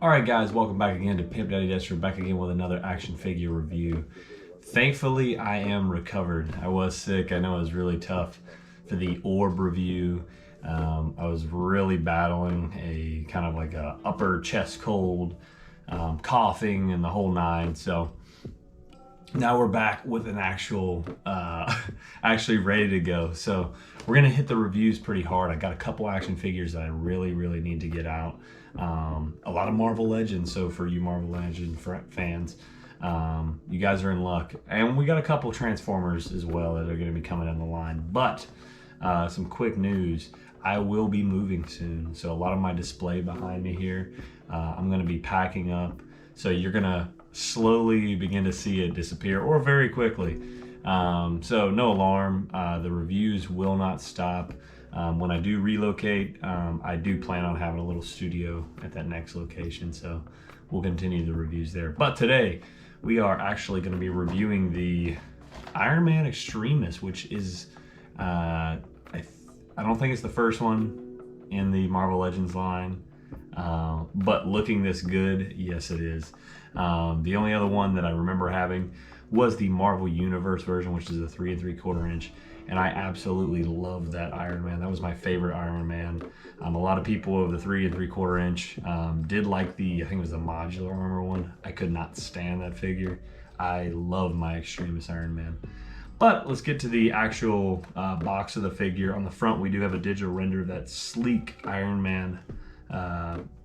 Alright guys, welcome back again to Pimp Destro, back again with another action figure review. Thankfully, I am recovered. I was sick. I know it was really tough for the orb review. I was really battling a kind of like a upper chest cold, coughing and the whole nine. So now we're back with an actual, actually ready to go. So we're gonna hit the reviews pretty hard. I got a couple action figures that I really need to get out. A lot of Marvel Legends. So for you Marvel Legends fans, you guys are in luck. And we got a couple Transformers as well that are gonna be coming down the line. But some quick news. I will be moving soon. So a lot of my display behind me here, I'm gonna be packing up. So you're gonna slowly begin to see it disappear or very quickly. So no alarm, the reviews will not stop. When I do relocate, I do plan on having a little studio at that next location, so we'll continue the reviews there. But today, we are actually going to be reviewing the Iron Man Extremis, which is, I don't think it's the first one in the Marvel Legends line, but looking this good, yes it is. The only other one that I remember having was the Marvel Universe version, which is a 3 3/4 inch. And I absolutely love that Iron Man. That was my favorite Iron Man. A lot of people of the 3 3/4 inch did like the, I think it was the modular armor one. I could not stand that figure. I love my Extremis Iron Man. But let's get to the actual box of the figure. On the front, we do have a digital render of that sleek Iron Man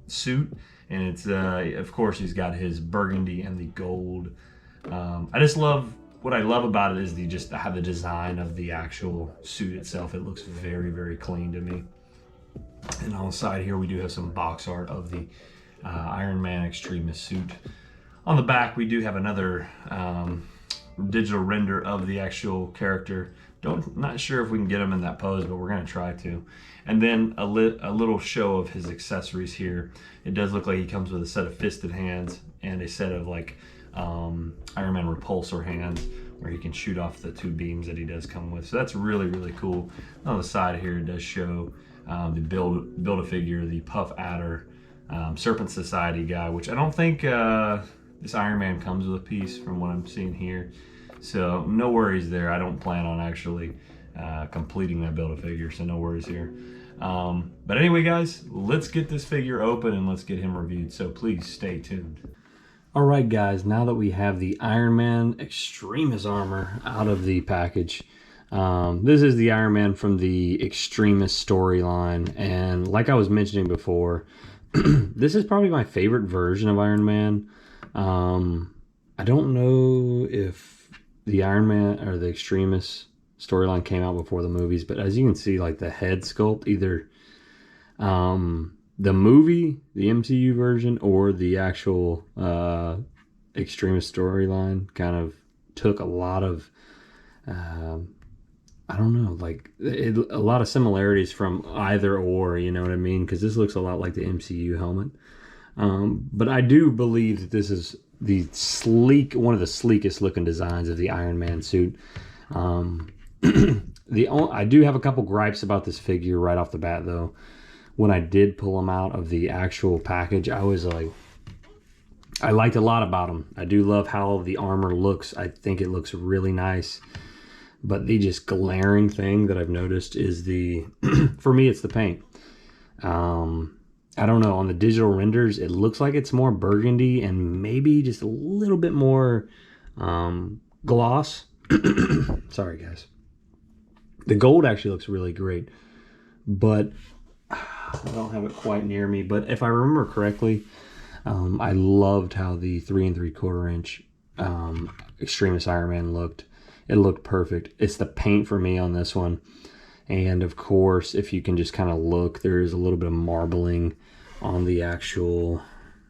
suit. And it's, of course, he's got his burgundy and the gold. I just love, what I love about it is just the design of the actual suit itself. It looks very clean to me. And on the side here, we do have some box art of the Iron Man Extremis suit. On the back, we do have another digital render of the actual character. Not sure if we can get him in that pose, but we're gonna try to. And then a little show of his accessories here. It does look like he comes with a set of fisted hands and a set of like Iron Man repulsor hands where he can shoot off the 2 beams that he does come with. So that's really cool. On the side here, it does show the Build-A-Figure, the Puff Adder, Serpent Society guy, which I don't think this Iron Man comes with a piece from what I'm seeing here. So no worries there. I don't plan on actually completing that Build-A-Figure, so no worries here. But anyway, guys, let's get this figure open and let's get him reviewed. So please stay tuned. Alright guys, now that we have the Iron Man Extremis armor out of the package, this is the Iron Man from the Extremis storyline, and like I was mentioning before, this is probably my favorite version of Iron Man. I don't know if the Iron Man or the Extremis storyline came out before the movies, but as you can see, like the head sculpt, either the movie, the MCU version, or the actual Extremis storyline kind of took a lot of, I don't know, like a lot of similarities from either or, you know what I mean? Because this looks a lot like the MCU helmet. But I do believe that this is one of the sleekest looking designs of the Iron Man suit. I do have a couple gripes about this figure right off the bat, though. When I did pull them out of the actual package, I was like, I liked a lot about them. I do love how the armor looks. I think it looks really nice. But the just glaring thing that I've noticed is for me, it's the paint. I don't know, on the digital renders, it looks like it's more burgundy and maybe just a little bit more gloss. Sorry, guys. The gold actually looks really great, but I don't have it quite near me. But if I remember correctly, I loved how the 3 3/4 inch Extremis Iron Man looked. It looked perfect. It's the paint for me on this one. And of course, if you can just kind of look, there is a little bit of marbling on the actual,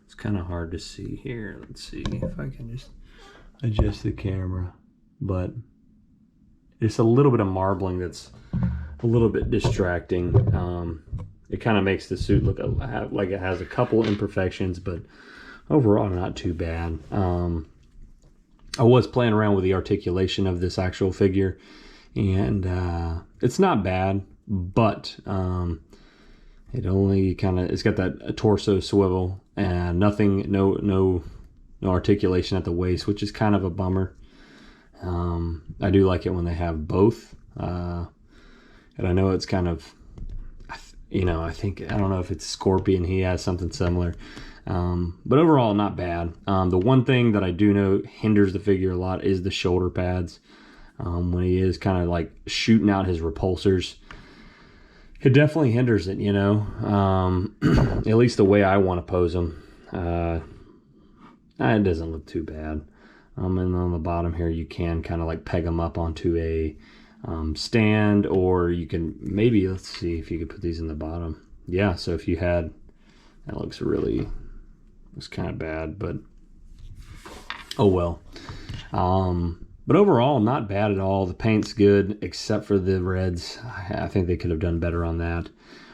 it's kind of hard to see here. Let's see if I can just adjust the camera. But it's a little bit of marbling that's a little bit distracting. It kind of makes the suit look like it has a couple imperfections, but overall not too bad. I was playing around with the articulation of this actual figure, and it's not bad, but it only it's got that torso swivel, and nothing, no articulation at the waist, which is kind of a bummer. I do like it when they have both, and I know it's kind of, I think, I don't know if it's Scorpion, he has something similar, but overall not bad. The one thing that I do know hinders the figure a lot is the shoulder pads. When he is kind of like shooting out his repulsors, it definitely hinders it, at least the way I want to pose him. It doesn't look too bad. And on the bottom here, you can kind of like peg them up onto a stand, or you can maybe, let's see if you could put these in the bottom. Yeah, so if you had, that looks kind of bad, but oh well. But overall, not bad at all. The paint's good, except for the reds. I think they could have done better on that.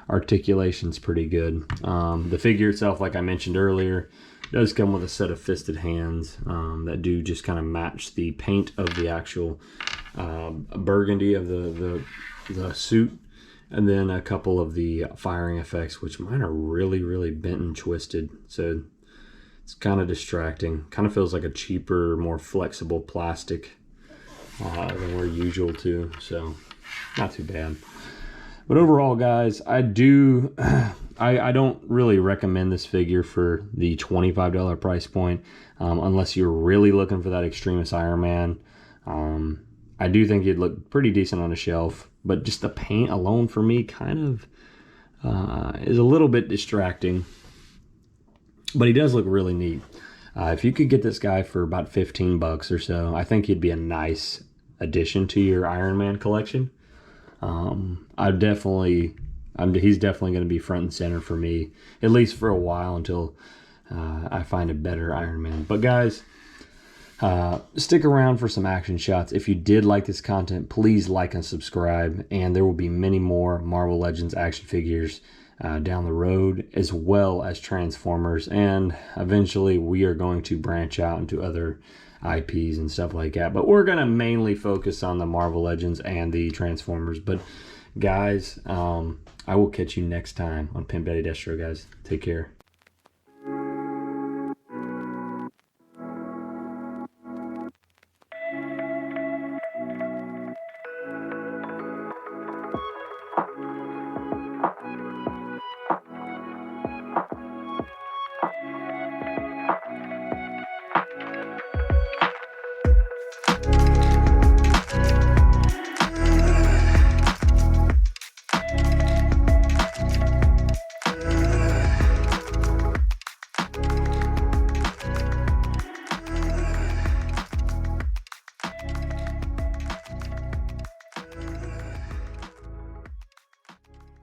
Articulation's pretty good. The figure itself, like I mentioned earlier, does come with a set of fisted hands that do just kind of match the paint of the actual burgundy of the suit, and then a couple of the firing effects, which mine are really, really bent and twisted. So it's kind of distracting. Kind of feels like a cheaper, more flexible plastic than we're usual to. So not too bad. But overall, guys, I don't really recommend this figure for the $25 price point, unless you're really looking for that Extremis Iron Man. I do think it'd look pretty decent on a shelf, but just the paint alone for me kind of is a little bit distracting. But he does look really neat. If you could get this guy for about 15 bucks or so, I think he'd be a nice addition to your Iron Man collection. He's definitely going to be front and center for me, at least for a while, until I find a better Iron Man. But guys, stick around for some action shots. If you did like this content, please like and subscribe, and there will be many more Marvel Legends action figures down the road, as well as Transformers, and eventually we are going to branch out into other IPs and stuff like that, but we're going to mainly focus on the Marvel Legends and the Transformers. But guys, I will catch you next time on Pimp Destro, guys. Take care.